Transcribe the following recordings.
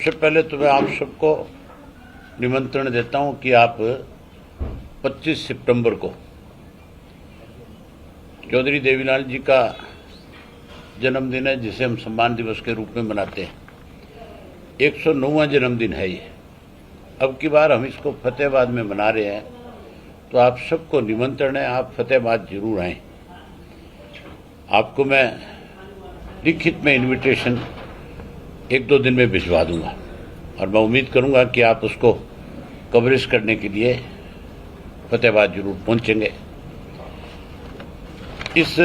सबसे पहले तो मैं आप सबको निमंत्रण देता हूं कि आप 25 सितंबर को चौधरी देवीलाल जी का जन्मदिन है, जिसे हम सम्मान दिवस के रूप में मनाते हैं। 109वां जन्मदिन है ये। अब की बार हम इसको फतेहाबाद में मना रहे हैं, तो आप सबको निमंत्रण है, आप फतेहाबाद जरूर आएं। आपको मैं लिखित में इनविटेशन 1-2 दिन में भिजवा दूंगा और मैं उम्मीद करूंगा कि आप उसको कवरेज करने के लिए फतेहाबाद जरूर पहुंचेंगे। इस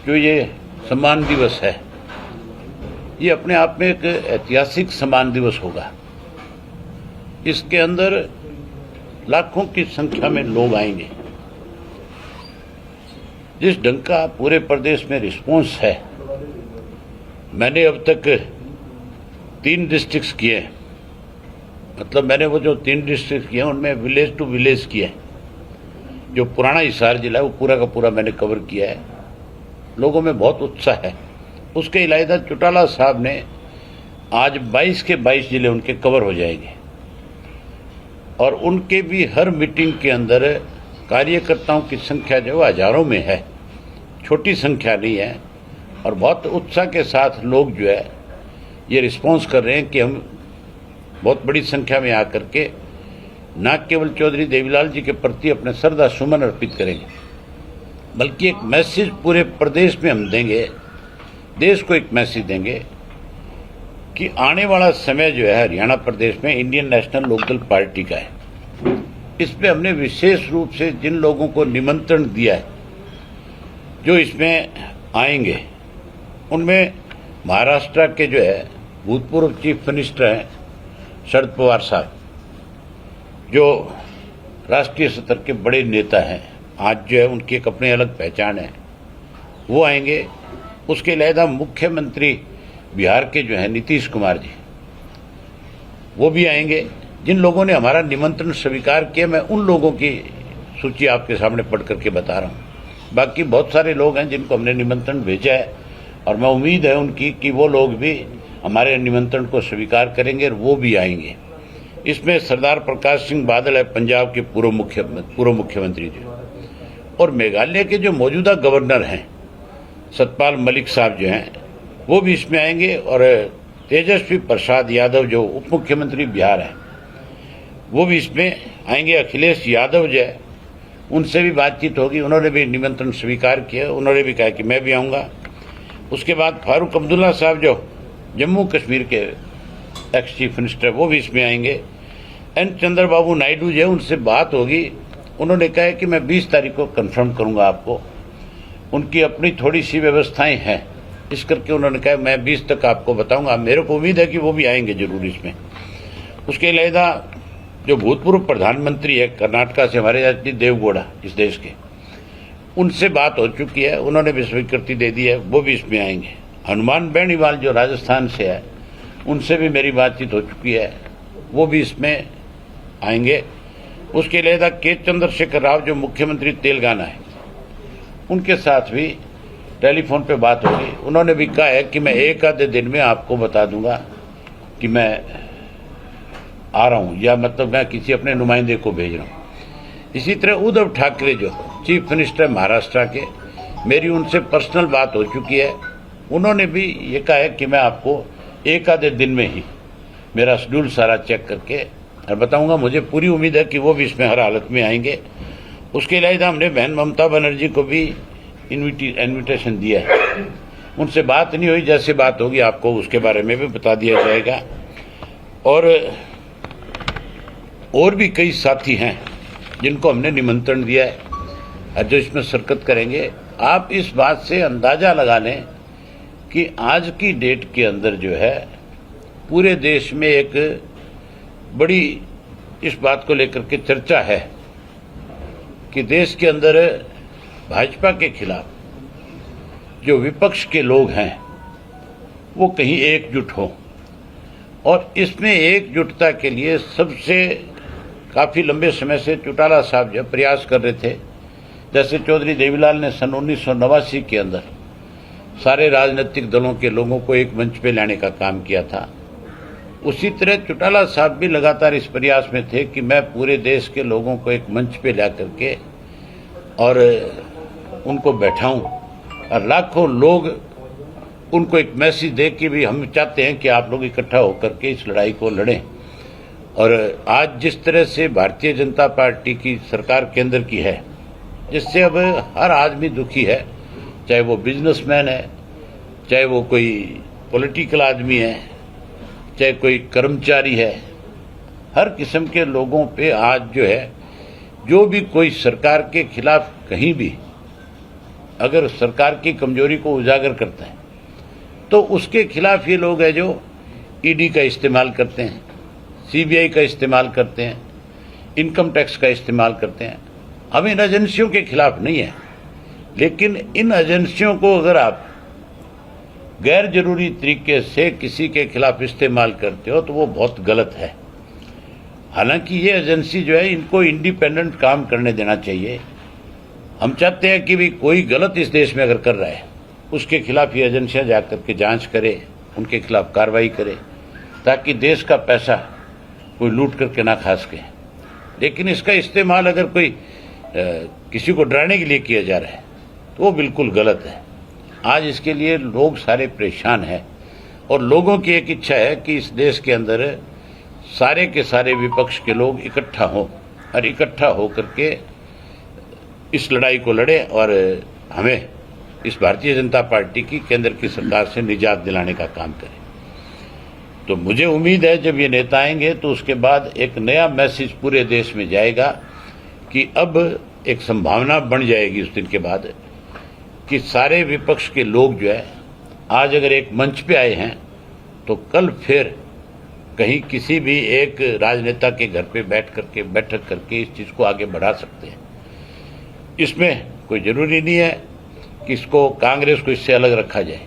जो ये सम्मान दिवस है, ये अपने आप में एक ऐतिहासिक सम्मान दिवस होगा। इसके अंदर लाखों की संख्या में लोग आएंगे। जिस ढंग का पूरे प्रदेश में रिस्पॉन्स है, मैंने अब तक 3 डिस्ट्रिक्ट्स किए हैं। मतलब मैंने वो जो 3 डिस्ट्रिक्ट किए हैं उनमें विलेज टू विलेज किए हैं। जो पुराना हिसार जिला है वो पूरा का पूरा मैंने कवर किया है। लोगों में बहुत उत्साह है। उसके अलावा चौटाला साहब ने आज 22 के 22 जिले उनके कवर हो जाएंगे और उनके भी हर मीटिंग के अंदर कार्यकर्ताओं की संख्या जो हजारों में है, छोटी संख्या नहीं है। और बहुत उत्साह के साथ लोग जो है ये रिस्पॉन्स कर रहे हैं कि हम बहुत बड़ी संख्या में आकर के न केवल चौधरी देवीलाल जी के प्रति अपने श्रद्धा सुमन अर्पित करेंगे, बल्कि एक मैसेज पूरे प्रदेश में हम देंगे, देश को एक मैसेज देंगे कि आने वाला समय जो है हरियाणा प्रदेश में इंडियन नेशनल लोकदल पार्टी का है। इसमें हमने विशेष रूप से जिन लोगों को निमंत्रण दिया है जो इसमें आएंगे, उनमें महाराष्ट्र के जो है भूतपूर्व चीफ मिनिस्टर हैं शरद पवार साहब, जो राष्ट्रीय स्तर के बड़े नेता हैं। आज जो है उनकी एक अपनी अलग पहचान है, वो आएंगे। उसके अलावा मुख्यमंत्री बिहार के जो है नीतीश कुमार जी, वो भी आएंगे। जिन लोगों ने हमारा निमंत्रण स्वीकार किया, मैं उन लोगों की सूची आपके सामने पढ़ करके बता रहा हूं। बाकी बहुत सारे लोग हैं जिनको हमने निमंत्रण भेजा है और मैं उम्मीद है उनकी कि वो लोग भी हमारे निमंत्रण को स्वीकार करेंगे और वो भी आएंगे। इसमें सरदार प्रकाश सिंह बादल है, पंजाब के पूर्व मुख्यमंत्री जी, और मेघालय के जो मौजूदा गवर्नर हैं सतपाल मलिक साहब जो हैं, वो भी इसमें आएंगे। और तेजस्वी प्रसाद यादव जो उप मुख्यमंत्री बिहार है, वो भी इसमें आएंगे। अखिलेश यादव जो है, उनसे भी बातचीत होगी, उन्होंने भी निमंत्रण स्वीकार किया, उन्होंने भी कहा कि मैं भी आऊंगा। उसके बाद फारूक अब्दुल्ला साहब जो जम्मू कश्मीर के एक्स चीफ मिनिस्टर, वो भी इसमें आएंगे। एन चंद्रबाबू नायडू जो है, उनसे बात होगी, उन्होंने कहा कि मैं 20 तारीख को कंफर्म करूंगा आपको। उनकी अपनी थोड़ी सी व्यवस्थाएं हैं, इस करके उन्होंने कहा मैं 20 तक आपको बताऊंगा। मेरे को उम्मीद है कि वो भी आएंगे जरूर इसमें। उसके अलावा जो भूतपूर्व प्रधानमंत्री है कर्नाटका से, हमारे एच डी देवगौड़ा इस देश के, उनसे बात हो चुकी है, उन्होंने भी स्वीकृति दे दी है, वो भी इसमें आएंगे। हनुमान बेनीवाल जो राजस्थान से है, उनसे भी मेरी बातचीत हो चुकी है, वो भी इसमें आएंगे। उसके अलावा के चंद्रशेखर राव जो मुख्यमंत्री तेलंगाना है, उनके साथ भी टेलीफोन पे बात होगी। उन्होंने भी कहा है कि मैं 1-आधे दिन में आपको बता दूंगा कि मैं आ रहा हूं, या मतलब मैं किसी अपने नुमाइंदे को भेज रहा हूं। इसी तरह उद्धव ठाकरे जो चीफ मिनिस्टर महाराष्ट्र के, मेरी उनसे पर्सनल बात हो चुकी है। उन्होंने भी ये कहा है कि मैं आपको 1-आधे दिन में ही मेरा शेड्यूल सारा चेक करके और बताऊंगा। मुझे पूरी उम्मीद है कि वो भी इसमें हर हालत में आएंगे। उसके अलावा हमने बहन ममता बनर्जी को भी इन्विटेशन दिया है। उनसे बात नहीं हुई, जैसे बात होगी आपको उसके बारे में भी बता दिया जाएगा। और भी कई साथी हैं जिनको हमने निमंत्रण दिया है और जो इसमें शिरकत करेंगे। आप इस बात से अंदाजा लगा लें कि आज की डेट के अंदर जो है पूरे देश में एक बड़ी इस बात को लेकर के चर्चा है कि देश के अंदर भाजपा के खिलाफ जो विपक्ष के लोग हैं वो कहीं एकजुट हो, और इसमें एकजुटता के लिए सबसे काफी लंबे समय से चौटाला साहब जो प्रयास कर रहे थे। जैसे चौधरी देवीलाल ने सन 1989 के अंदर सारे राजनीतिक दलों के लोगों को एक मंच पे लाने का काम किया था। उसी तरह चौटाला साहब भी लगातार इस प्रयास में थे कि मैं पूरे देश के लोगों को एक मंच पे ला करके और उनको बैठाऊं और लाखों लोग उनको एक मैसेज दे कि भी हम चाहते हैं कि आप लोग इकट्ठा होकर के इस लड़ाई को लड़ें। और आज जिस तरह से भारतीय जनता पार्टी की सरकार केंद्र की है, जिससे अब हर आदमी दुखी है, चाहे वो बिजनेसमैन है, चाहे वो कोई पॉलिटिकल आदमी है, चाहे कोई कर्मचारी है, हर किस्म के लोगों पे आज जो है, जो भी कोई सरकार के खिलाफ कहीं भी अगर सरकार की कमजोरी को उजागर करता है तो उसके खिलाफ ये लोग हैं जो ईडी का इस्तेमाल करते हैं, सीबीआई का इस्तेमाल करते हैं, इनकम टैक्स का इस्तेमाल करते हैं। हम इन एजेंसियों के खिलाफ नहीं है, लेकिन इन एजेंसियों को अगर आप गैर जरूरी तरीके से किसी के खिलाफ इस्तेमाल करते हो तो वो बहुत गलत है। हालांकि ये एजेंसी जो है, इनको इंडिपेंडेंट काम करने देना चाहिए। हम चाहते हैं कि भी कोई गलत इस देश में अगर कर रहा है उसके खिलाफ ये एजेंसियां जाकर के जांच करे, उनके खिलाफ कार्रवाई करे, ताकि देश का पैसा कोई लूट करके ना खा सके। लेकिन इसका इस्तेमाल अगर कोई किसी को डराने के लिए किया जा रहा है तो वो बिल्कुल गलत है। आज इसके लिए लोग सारे परेशान हैं और लोगों की एक इच्छा है कि इस देश के अंदर सारे के सारे विपक्ष के लोग इकट्ठा हों और इकट्ठा होकर के इस लड़ाई को लड़े और हमें इस भारतीय जनता पार्टी की केंद्र की सरकार से निजात दिलाने का काम करें। तो मुझे उम्मीद है जब ये नेता आएंगे तो उसके बाद एक नया मैसेज पूरे देश में जाएगा कि अब एक संभावना बन जाएगी उस दिन के बाद कि सारे विपक्ष के लोग जो है आज अगर एक मंच पे आए हैं तो कल फिर कहीं किसी भी एक राजनेता के घर पे बैठक करके इस चीज को आगे बढ़ा सकते हैं। इसमें कोई जरूरी नहीं है कि इसको कांग्रेस को इससे अलग रखा जाए।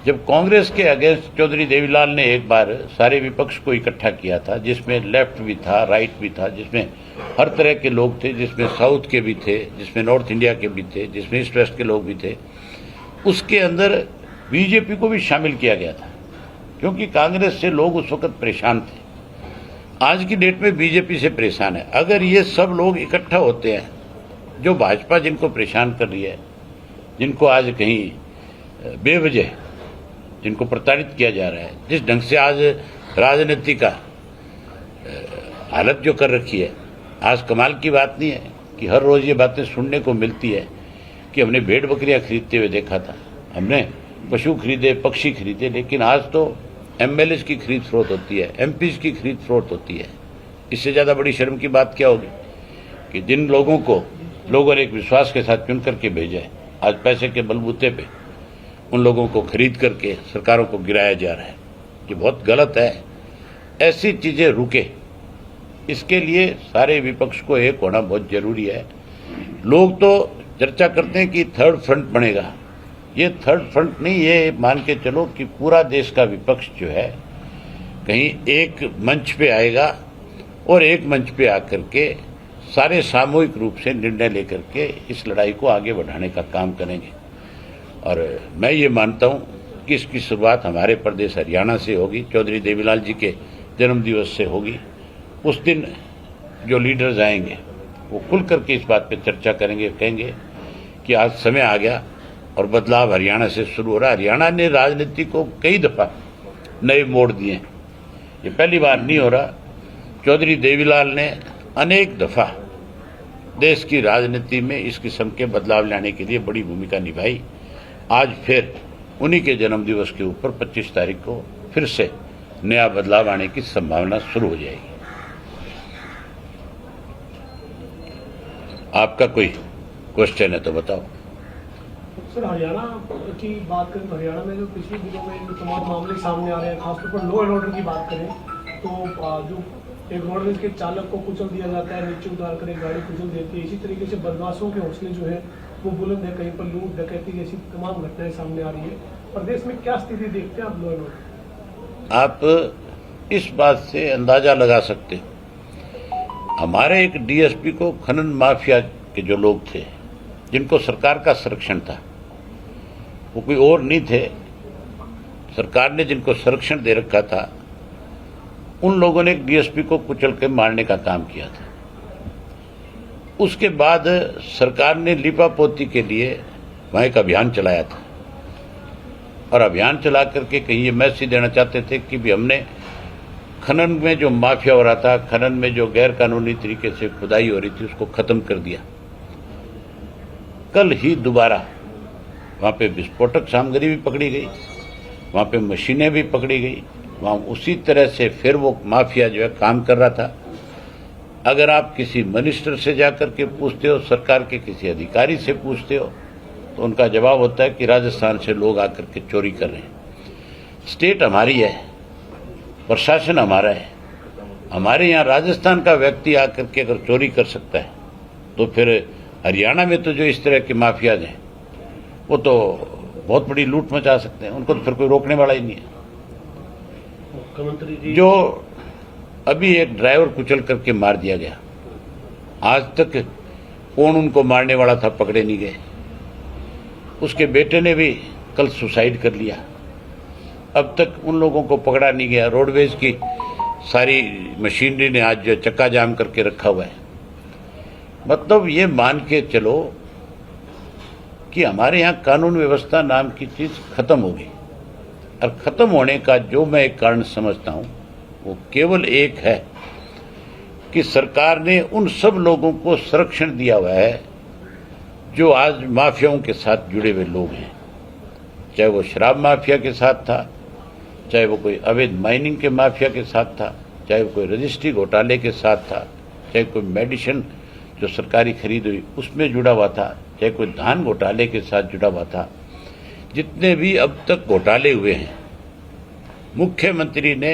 जब कांग्रेस के अगेंस्ट चौधरी देवीलाल ने एक बार सारे विपक्ष को इकट्ठा किया था, जिसमें लेफ्ट भी था, राइट भी था, जिसमें हर तरह के लोग थे, जिसमें साउथ के भी थे, जिसमें नॉर्थ इंडिया के भी थे, जिसमें ईस्ट वेस्ट के लोग भी थे, उसके अंदर बीजेपी को भी शामिल किया गया था क्योंकि कांग्रेस से लोग उस वक्त परेशान थे। आज की डेट में बीजेपी से परेशान है। अगर ये सब लोग इकट्ठा होते हैं, जो भाजपा जिनको परेशान कर रही है, जिनको आज कहीं बेवजह जिनको प्रताड़ित किया जा रहा है, जिस ढंग से आज राजनीति का हालत जो कर रखी है, आज कमाल की बात नहीं है कि हर रोज ये बातें सुनने को मिलती है कि हमने भेड़ बकरियां खरीदते हुए देखा था, हमने पशु खरीदे, पक्षी खरीदे, लेकिन आज तो एमएलए की खरीद फरोख्त होती है, एमपीज की खरीद फरोख्त होती है। इससे ज्यादा बड़ी शर्म की बात क्या होगी कि जिन लोगों को लोगों ने एक विश्वास के साथ चुन करके भेजा है, आज पैसे के बलबूते पे उन लोगों को खरीद करके सरकारों को गिराया जा रहा है। ये बहुत गलत है। ऐसी चीजें रुके, इसके लिए सारे विपक्ष को एक होना बहुत जरूरी है। लोग तो चर्चा करते हैं कि थर्ड फ्रंट बनेगा। ये थर्ड फ्रंट नहीं, ये मान के चलो कि पूरा देश का विपक्ष जो है कहीं एक मंच पे आएगा और एक मंच पे आकर के सारे सामूहिक रूप से निर्णय लेकर के इस लड़ाई को आगे बढ़ाने का काम करेंगे। और मैं ये मानता हूं कि इसकी शुरुआत हमारे प्रदेश हरियाणा से होगी, चौधरी देवीलाल जी के जन्मदिवस से होगी। उस दिन जो लीडर्स आएंगे वो खुल करके इस बात पे चर्चा करेंगे, कहेंगे कि आज समय आ गया और बदलाव हरियाणा से शुरू हो रहा है। हरियाणा ने राजनीति को कई दफा नए मोड़ दिए, ये पहली बार नहीं हो रहा। चौधरी देवीलाल ने अनेक दफा देश की राजनीति में इस किस्म के बदलाव लाने के लिए बड़ी भूमिका निभाई। आज फिर उन्हीं के जन्मदिवस के ऊपर 25 तारीख को फिर से नया बदलाव आने की संभावना शुरू हो जाएगी। आपका कोई क्वेश्चन है तो बताओ। सर, हरियाणा की बात करें तो हरियाणा में जो पिछले दिनों में जो तमाम मामले सामने आ रहे हैं, खासतौर पर लॉ एंड ऑर्डर की बात करें तो जो एक रोडवेज के चालक को कुचल दिया जाता है, नीचे उतार कर एक गाड़ी कुचल देती है। इसी तरीके से बदमाशों के हौसले जो है वो बुलंद है, कहीं पर लूट डकैती जैसी तमाम घटनाएं सामने आ रही है। प्रदेश में क्या स्थिति देखते हैं आप लॉ एंड ऑर्डर? आप इस बात से अंदाजा लगा सकते हैं, हमारे एक डीएसपी को खनन माफिया के जो लोग थे, जिनको सरकार का संरक्षण था, वो कोई और नहीं थे, सरकार ने जिनको संरक्षण दे रखा था उन लोगों ने डीएसपी को कुचल के मारने का काम किया था। उसके बाद सरकार ने लिपापोती के लिए वहां एक अभियान चलाया था और अभियान चला करके कहीं ये मैसेज देना चाहते थे कि भी हमने खनन में जो माफिया हो रहा था, खनन में जो गैर कानूनी तरीके से खुदाई हो रही थी, उसको खत्म कर दिया। कल ही दोबारा वहां पे विस्फोटक सामग्री भी पकड़ी गई, वहां पे मशीनें भी पकड़ी गई, वहां उसी तरह से फिर वो माफिया जो है काम कर रहा था। अगर आप किसी मिनिस्टर से जाकर के पूछते हो, सरकार के किसी अधिकारी से पूछते हो, तो उनका जवाब होता है कि राजस्थान से लोग आकर के चोरी कर रहे हैं। स्टेट हमारी है, प्रशासन हमारा है। हमारे यहाँ राजस्थान का व्यक्ति आकर के अगर चोरी कर सकता है, तो फिर हरियाणा में तो जो इस तरह के माफियाज हैं वो तो बहुत बड़ी लूट मचा सकते हैं, उनको तो फिर कोई रोकने वाला ही नहीं है। मुख्यमंत्री जी, जो अभी एक ड्राइवर कुचल करके मार दिया गया, आज तक कौन उनको मारने वाला था पकड़े नहीं गए। उसके बेटे ने भी कल सुसाइड कर लिया, अब तक उन लोगों को पकड़ा नहीं गया। रोडवेज की सारी मशीनरी ने आज जो चक्का जाम करके रखा हुआ है। मतलब ये मान के चलो कि हमारे यहाँ कानून व्यवस्था नाम की चीज खत्म हो गई, और खत्म होने का जो मैं एक कारण समझता हूं वो केवल एक है कि सरकार ने उन सब लोगों को संरक्षण दिया हुआ है जो आज माफियाओं के साथ जुड़े हुए लोग हैं। चाहे वो शराब माफिया के साथ था, चाहे वो कोई अवैध माइनिंग के माफिया के साथ था, चाहे वो कोई रजिस्ट्री घोटाले के साथ था, चाहे कोई मेडिसिन जो सरकारी खरीद हुई उसमें जुड़ा हुआ था, चाहे कोई धान घोटाले के साथ जुड़ा हुआ था। जितने भी अब तक घोटाले हुए हैं, मुख्यमंत्री ने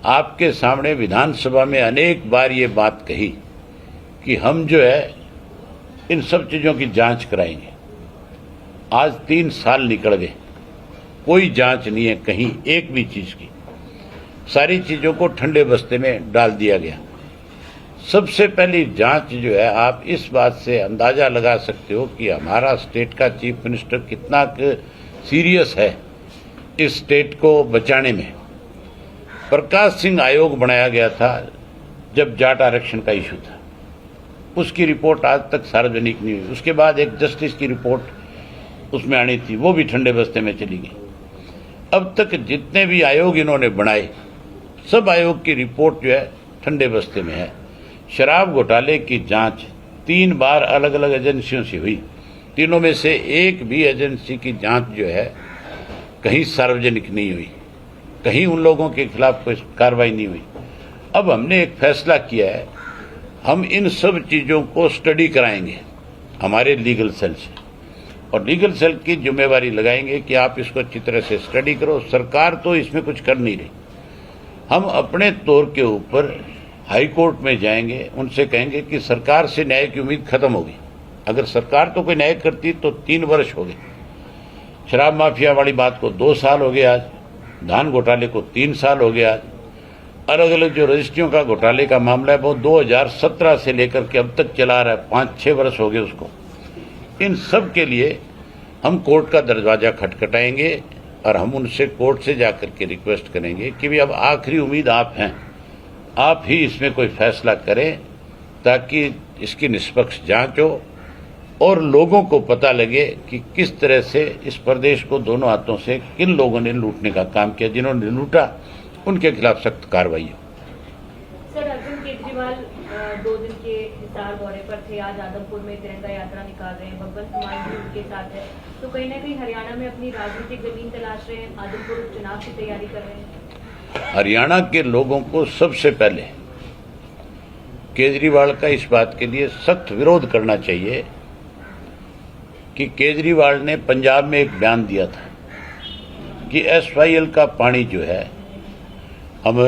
आपके सामने विधानसभा में अनेक बार ये बात कही कि हम जो है इन सब चीजों की जांच कराएंगे। आज 3 साल निकल गए, कोई जांच नहीं है कहीं एक भी चीज की। सारी चीजों को ठंडे बस्ते में डाल दिया गया। सबसे पहली जांच जो है, आप इस बात से अंदाजा लगा सकते हो कि हमारा स्टेट का चीफ मिनिस्टर कितना सीरियस है इस स्टेट को बचाने में। प्रकाश सिंह आयोग बनाया गया था जब जाट आरक्षण का इशू था, उसकी रिपोर्ट आज तक सार्वजनिक नहीं हुई। उसके बाद एक जस्टिस की रिपोर्ट उसमें आनी थी, वो भी ठंडे बस्ते में चली गई। अब तक जितने भी आयोग इन्होंने बनाए, सब आयोग की रिपोर्ट जो है ठंडे बस्ते में है। शराब घोटाले की जांच 3 बार अलग अलग एजेंसियों से हुई, तीनों में से एक भी एजेंसी की जांच जो है कहीं सार्वजनिक नहीं हुई, कहीं उन लोगों के खिलाफ कोई कार्रवाई नहीं हुई। अब हमने एक फैसला किया है, हम इन सब चीजों को स्टडी कराएंगे हमारे लीगल सेल से, और लीगल सेल की जिम्मेवारी लगाएंगे कि आप इसको अच्छी तरह से स्टडी करो। सरकार तो इसमें कुछ कर नहीं रही। हम अपने तौर के ऊपर हाई कोर्ट में जाएंगे, उनसे कहेंगे कि सरकार से न्याय की उम्मीद खत्म होगी। अगर सरकार तो कोई न्याय करती तो 3 वर्ष हो गए। शराब माफिया वाली बात को 2 साल हो गए आज, धान घोटाले को 3 साल हो गए आज, अलग अलग जो रजिस्ट्रियों का घोटाले का मामला है वो 2017 से लेकर के अब तक चला रहा है, 5-6 वर्ष हो गए उसको। इन सब के लिए हम कोर्ट का दरवाजा खटखटाएंगे और हम उनसे कोर्ट से जाकर के रिक्वेस्ट करेंगे कि भी अब आखिरी उम्मीद आप हैं, आप ही इसमें कोई फैसला करें ताकि इसकी निष्पक्ष जांच हो और लोगों को पता लगे कि किस तरह से इस प्रदेश को दोनों हाथों से किन लोगों ने लूटने का काम किया। जिन्होंने लूटा उनके खिलाफ सख्त कार्रवाई हो। सर, अरविंद केजरीवाल 2 दिन के हिसार दौरे पर थे, आज आदमपुर में तिरंगा यात्रा निकाल रहे हैं, भगवंत मान भी उनके साथ है, तो कहीं ना कहीं हरियाणा में अपनी राजनीतिक जमीन तलाश रहे हैं, आदमपुर उपचुनाव की तैयारी कर रहे हैं। हरियाणा के लोगों को सबसे पहले केजरीवाल का इस बात के लिए सख्त विरोध करना चाहिए कि केजरीवाल ने पंजाब में एक बयान दिया था कि SYL का पानी जो है हम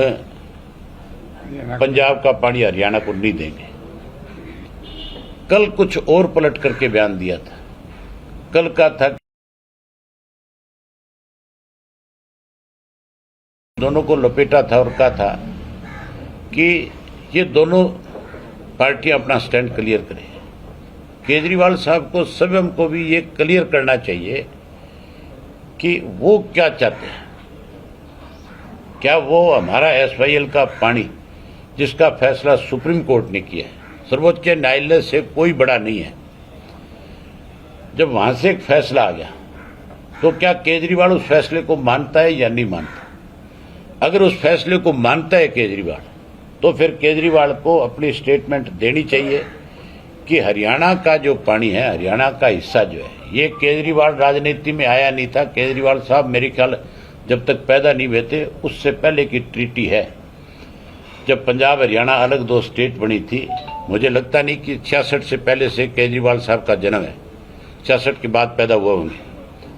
पंजाब का पानी हरियाणा को नहीं देंगे। कल कुछ और पलट करके बयान दिया था। कल का था दोनों को लपेटा था और कहा था कि ये दोनों पार्टियां अपना स्टैंड क्लियर करें। केजरीवाल साहब को, स्वयं को भी ये क्लियर करना चाहिए कि वो क्या चाहते हैं। क्या वो हमारा SYL का पानी, जिसका फैसला सुप्रीम कोर्ट ने किया है, सर्वोच्च न्यायालय से कोई बड़ा नहीं है, जब वहां से एक फैसला आ गया तो क्या केजरीवाल उस फैसले को मानता है या नहीं मानता? अगर उस फैसले को मानता है केजरीवाल, तो फिर केजरीवाल को अपनी स्टेटमेंट देनी चाहिए कि हरियाणा का जो पानी है, हरियाणा का हिस्सा जो है, ये केजरीवाल राजनीति में आया नहीं था। केजरीवाल साहब मेरे ख्याल जब तक पैदा नहीं हुए थे उससे पहले की ट्रीटी है, जब पंजाब हरियाणा अलग दो स्टेट बनी थी। मुझे लगता नहीं कि 66 से पहले से केजरीवाल साहब का जन्म है, 66 के बाद पैदा हुए होंगे।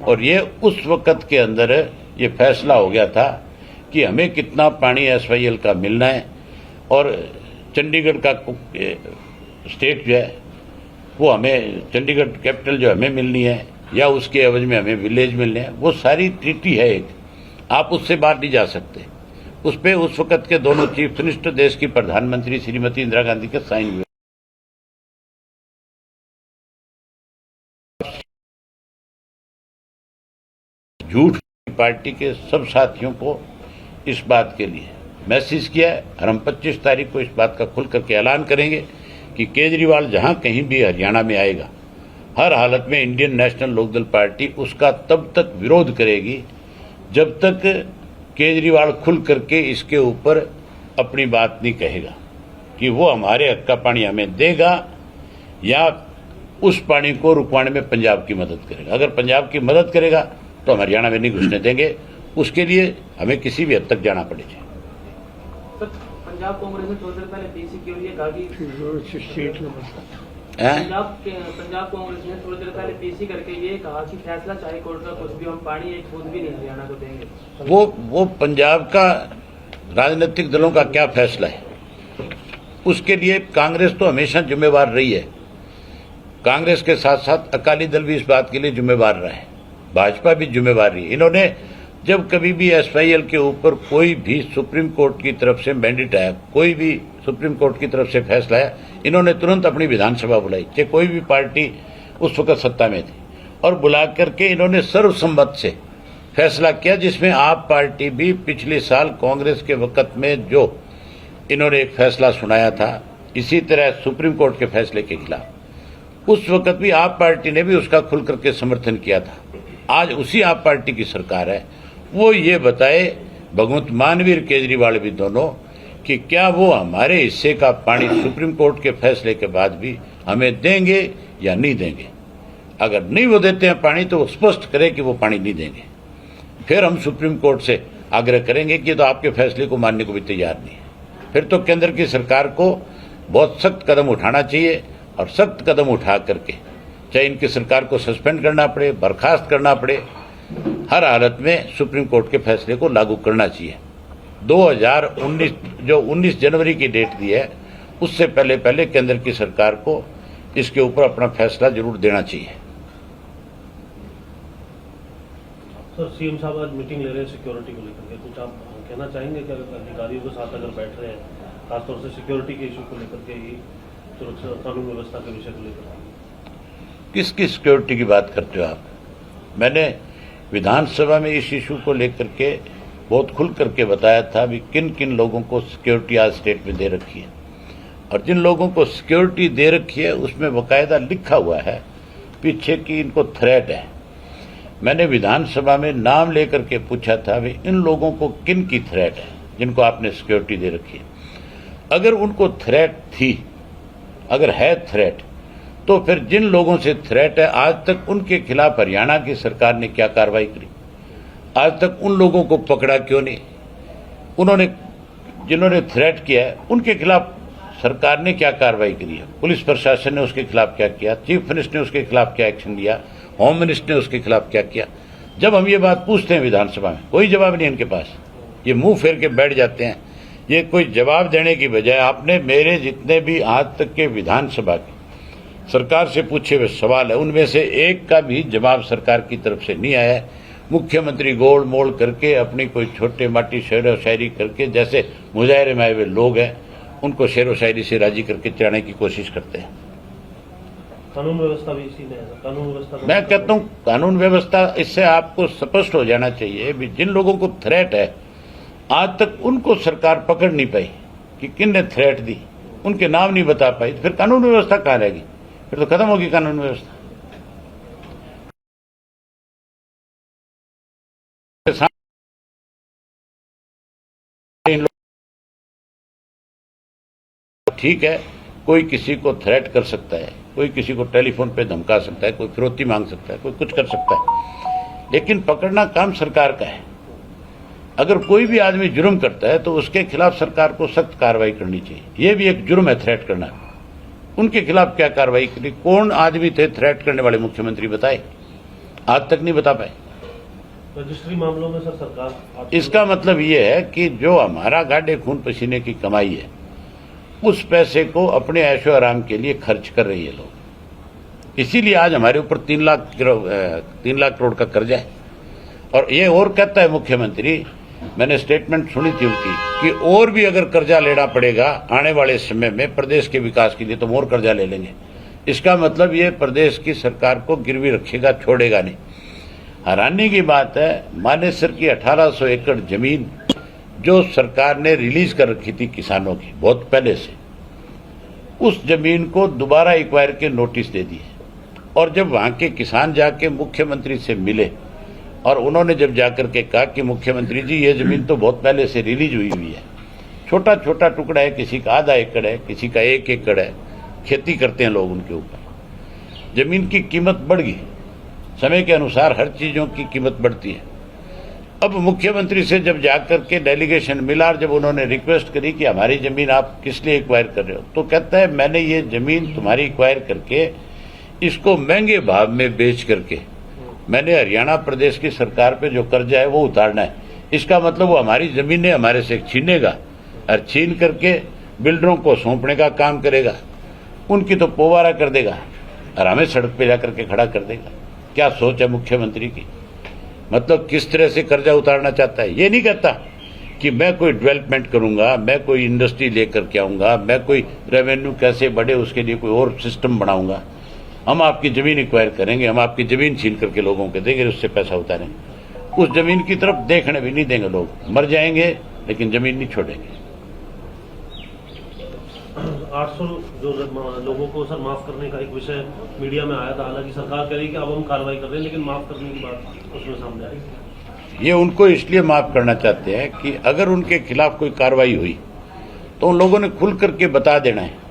और ये उस वक्त के अंदर ये फैसला हो गया था कि हमें कितना पानी SYL का मिलना है, और चंडीगढ़ का स्टेट जो है वो हमें, चंडीगढ़ कैपिटल जो हमें मिलनी है, या उसके एवज में हमें विलेज मिलने हैं। वो सारी ट्रीटी है एक, आप उससे बाहर नहीं जा सकते। उस पे उस वक्त के दोनों चीफ मिनिस्टर, देश की प्रधानमंत्री श्रीमती इंदिरा गांधी के साइन हुए। झूठ पार्टी के सब साथियों को इस बात के लिए मैसेज किया है, और हम 25 तारीख को इस बात का खुल करके ऐलान करेंगे कि केजरीवाल जहां कहीं भी हरियाणा में आएगा, हर हालत में इंडियन नेशनल लोकदल पार्टी उसका तब तक विरोध करेगी जब तक केजरीवाल खुल करके इसके ऊपर अपनी बात नहीं कहेगा कि वो हमारे हक का पानी हमें देगा या उस पानी को रुकवाने में पंजाब की मदद करेगा। अगर पंजाब की मदद करेगा तो हम हरियाणा में नहीं घुसने देंगे, उसके लिए हमें किसी भी हद तक जाना पड़ेगा। पंजाब कांग्रेस ने थोड़ी देर पहले पीसी के लिए कहा कि पंजाब कांग्रेस ने थोड़ी देर पहले पीसी करके ये कहा कि फैसला चाहे कोर्ट का कुछ भी, हम पानी एक बूंद भी नहीं हरियाणा को देंगे। वो पंजाब का राजनीतिक दलों का क्या फैसला है, उसके लिए कांग्रेस तो हमेशा जिम्मेवार रही है। कांग्रेस के साथ साथ अकाली दल भी इस बात के लिए जिम्मेवार रहा है, भाजपा भी जिम्मेवार रही है। इन्होंने जब कभी भी SYL के ऊपर कोई भी सुप्रीम कोर्ट की तरफ से मैंडेट आया, कोई भी सुप्रीम कोर्ट की तरफ से फैसला आया, इन्होंने तुरंत अपनी विधानसभा बुलाई, चाहे कोई भी पार्टी उस वक्त सत्ता में थी, और बुला करके इन्होंने सर्वसम्मत से फैसला किया, जिसमें आप पार्टी भी पिछले साल कांग्रेस के वक्त में जो इन्होंने एक फैसला सुनाया था इसी तरह सुप्रीम कोर्ट के फैसले के खिलाफ, उस वक्त भी आप पार्टी ने भी उसका खुल करके समर्थन किया था। आज उसी आप पार्टी की सरकार है, वो ये बताए, भगवंत मानवीर केजरीवाल भी दोनों, कि क्या वो हमारे हिस्से का पानी सुप्रीम कोर्ट के फैसले के बाद भी हमें देंगे या नहीं देंगे। अगर नहीं वो देते हैं पानी तो वो स्पष्ट करें कि वो पानी नहीं देंगे, फिर हम सुप्रीम कोर्ट से आग्रह करेंगे कि तो आपके फैसले को मानने को भी तैयार नहीं है। फिर तो केंद्र की सरकार को बहुत सख्त कदम उठाना चाहिए, और सख्त कदम उठा करके चाहे इनकी सरकार को सस्पेंड करना पड़े, बर्खास्त करना पड़े, हर हालत में सुप्रीम कोर्ट के फैसले को लागू करना चाहिए। 2019 जो 19 जनवरी की डेट दी है, उससे पहले पहले केंद्र की सरकार को इसके ऊपर अपना फैसला जरूर देना चाहिए। सर, सीएम साहब आज मीटिंग ले रहे हैं सिक्योरिटी को लेकर के, कुछ आप कहना चाहेंगे कि अधिकारियों के साथ अगर बैठ रहे हैं, खासतौर से सिक्योरिटी के इशू को लेकर के, ही सुरक्षा कानून व्यवस्था के विषय को लेकर? किसकी सिक्योरिटी की बात करते हो आप? मैंने विधानसभा में इस इशू को लेकर के बहुत खुल करके बताया था भी किन किन लोगों को सिक्योरिटी आज स्टेट में दे रखी है, और जिन लोगों को सिक्योरिटी दे रखी है उसमें बाकायदा लिखा हुआ है पीछे कि इनको थ्रेट है। मैंने विधानसभा में नाम लेकर के पूछा था भी इन लोगों को किन की थ्रेट है जिनको आपने सिक्योरिटी दे रखी है। अगर उनको थ्रेट थी, अगर है थ्रेट, तो फिर जिन लोगों से थ्रेट है आज तक उनके खिलाफ हरियाणा की सरकार ने क्या कार्रवाई करी? आज तक उन लोगों को पकड़ा क्यों नहीं? उन्होंने जिन्होंने थ्रेट किया है उनके खिलाफ सरकार ने क्या कार्रवाई करी है? पुलिस प्रशासन ने उसके खिलाफ क्या किया? चीफ मिनिस्टर ने उसके खिलाफ क्या एक्शन लिया? होम मिनिस्टर ने उसके खिलाफ क्या किया? जब हम ये बात पूछते हैं विधानसभा में, कोई जवाब नहीं इनके पास, ये मुंह फेर के बैठ जाते हैं। ये कोई जवाब देने की बजाय आपने मेरे जितने भी आज तक के विधानसभा के सरकार से पूछे हुए सवाल है उनमें से एक का भी जवाब सरकार की तरफ से नहीं आया है। मुख्यमंत्री गोल मोल करके अपनी कोई छोटे माटी शेर व शायरी करके, जैसे मुजाहरे में आए हुए लोग हैं उनको शेर व शायरी से राजी करके चढ़ाने की कोशिश करते हैं। कानून व्यवस्था भी इसी में है। कानून व्यवस्था, मैं कहता हूं कानून व्यवस्था, इससे आपको स्पष्ट हो जाना चाहिए भी जिन लोगों को थ्रेट है आज तक उनको सरकार पकड़ नहीं पाई कि किन ने थ्रेट दी, उनके नाम नहीं बता पाई, फिर कानून व्यवस्था कहाँ रहेगी? फिर तो खत्म होगी कानून व्यवस्था। ठीक है, कोई किसी को थ्रेट कर सकता है, कोई किसी को टेलीफोन पे धमका सकता है, कोई फिरौती मांग सकता है, कोई कुछ कर सकता है, लेकिन पकड़ना काम सरकार का है। अगर कोई भी आदमी जुर्म करता है तो उसके खिलाफ सरकार को सख्त कार्रवाई करनी चाहिए। यह भी एक जुर्म है थ्रेट करना। उनके खिलाफ क्या कार्रवाई करी? कौन आदमी थे थ्रेट करने वाले? मुख्यमंत्री बताए? आज तक नहीं बता पाए। रजिस्ट्री मामलों में सर सरकार, इसका मतलब यह है कि जो हमारा गाढ़े खून पसीने की कमाई है, उस पैसे को अपने ऐशो आराम के लिए खर्च कर रही है लोग। इसीलिए आज हमारे ऊपर 3 लाख करोड़ का कर्जा है। और ये और कहता है मुख्यमंत्री, मैंने स्टेटमेंट सुनी थी उनकी, कि और भी अगर कर्जा लेना पड़ेगा आने वाले समय में प्रदेश के विकास के लिए तो और कर्जा ले लेंगे। इसका मतलब ये प्रदेश की सरकार को गिरवी रखेगा, छोड़ेगा नहीं। हैरानी की बात है, मानेसर की 1800 एकड़ जमीन जो सरकार ने रिलीज कर रखी थी किसानों की बहुत पहले से, उस जमीन को दोबारा एक्वायर के नोटिस दे दिए। और जब वहां के किसान जाके मुख्यमंत्री से मिले और उन्होंने जब जाकर के कहा कि मुख्यमंत्री जी ये जमीन तो बहुत पहले से रिलीज हुई है, छोटा छोटा टुकड़ा है, किसी का आधा एकड़ है, किसी का 1 एकड़ है, खेती करते हैं लोग उनके ऊपर। जमीन की कीमत बढ़ गई, समय के अनुसार हर चीजों की कीमत बढ़ती है। अब मुख्यमंत्री से जब जाकर के डेलीगेशन मिला और जब उन्होंने रिक्वेस्ट करी कि हमारी जमीन आप किस लिए एक्वायर कर रहे हो, तो कहता है मैंने ये जमीन तुम्हारी एक्वायर करके इसको महंगे भाव में बेच करके मैंने हरियाणा प्रदेश की सरकार पे जो कर्जा है वो उतारना है। इसका मतलब वो हमारी जमीनें हमारे से छीनेगा और छीन करके बिल्डरों को सौंपने का काम करेगा, उनकी तो पोवारा कर देगा और हमें सड़क पे जाकर के खड़ा कर देगा। क्या सोच है मुख्यमंत्री की? मतलब किस तरह से कर्जा उतारना चाहता है? ये नहीं कहता कि मैं कोई डेवलपमेंट करूंगा, मैं कोई इंडस्ट्री लेकर के आऊंगा, मैं कोई रेवेन्यू कैसे बढ़े उसके लिए कोई और सिस्टम बनाऊंगा। हम आपकी जमीन एक्वायर करेंगे, हम आपकी जमीन छीन करके लोगों को देंगे, उससे पैसा उतारेंगे। उस जमीन की तरफ देखने भी नहीं देंगे लोग, मर जाएंगे लेकिन जमीन नहीं छोड़ेंगे। 800 जो लोगों को सर माफ करने का एक विषय मीडिया में आया था, हालांकि सरकार कह रही कि अब हम कार्रवाई कर रहे हैं, लेकिन माफ करने की बात उसमें सामने आई। ये उनको इसलिए माफ करना चाहते हैं कि अगर उनके खिलाफ कोई कार्रवाई हुई तो उन लोगों ने खुल करके बता देना है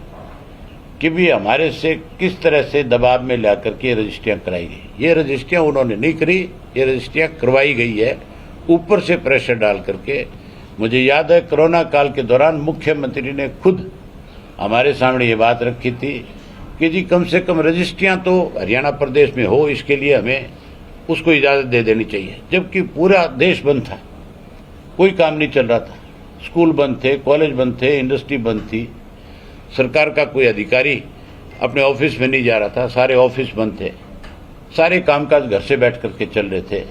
कि भी हमारे से किस तरह से दबाव में ला करके रजिस्ट्रियां कराई गई। ये रजिस्ट्रियां उन्होंने नहीं करी, ये रजिस्ट्रियां करवाई गई है ऊपर से प्रेशर डाल करके। मुझे याद है कोरोना काल के दौरान मुख्यमंत्री ने खुद हमारे सामने ये बात रखी थी कि जी कम से कम रजिस्ट्रियां तो हरियाणा प्रदेश में हो, इसके लिए हमें उसको इजाजत दे देनी चाहिए। जबकि पूरा देश बंद था, कोई काम नहीं चल रहा था, स्कूल बंद थे, कॉलेज बंद थे, इंडस्ट्री बंद थी, सरकार का कोई अधिकारी अपने ऑफिस में नहीं जा रहा था, सारे ऑफिस बंद थे, सारे कामकाज घर से बैठ करके चल रहे थे।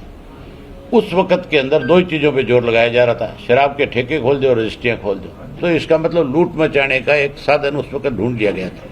उस वक्त के अंदर 2 ही चीजों पे जोर लगाया जा रहा था, शराब के ठेके खोल दो और रजिस्ट्रियां खोल दो। तो इसका मतलब लूट मचाने का एक साधन उस वक्त ढूंढ लिया गया था।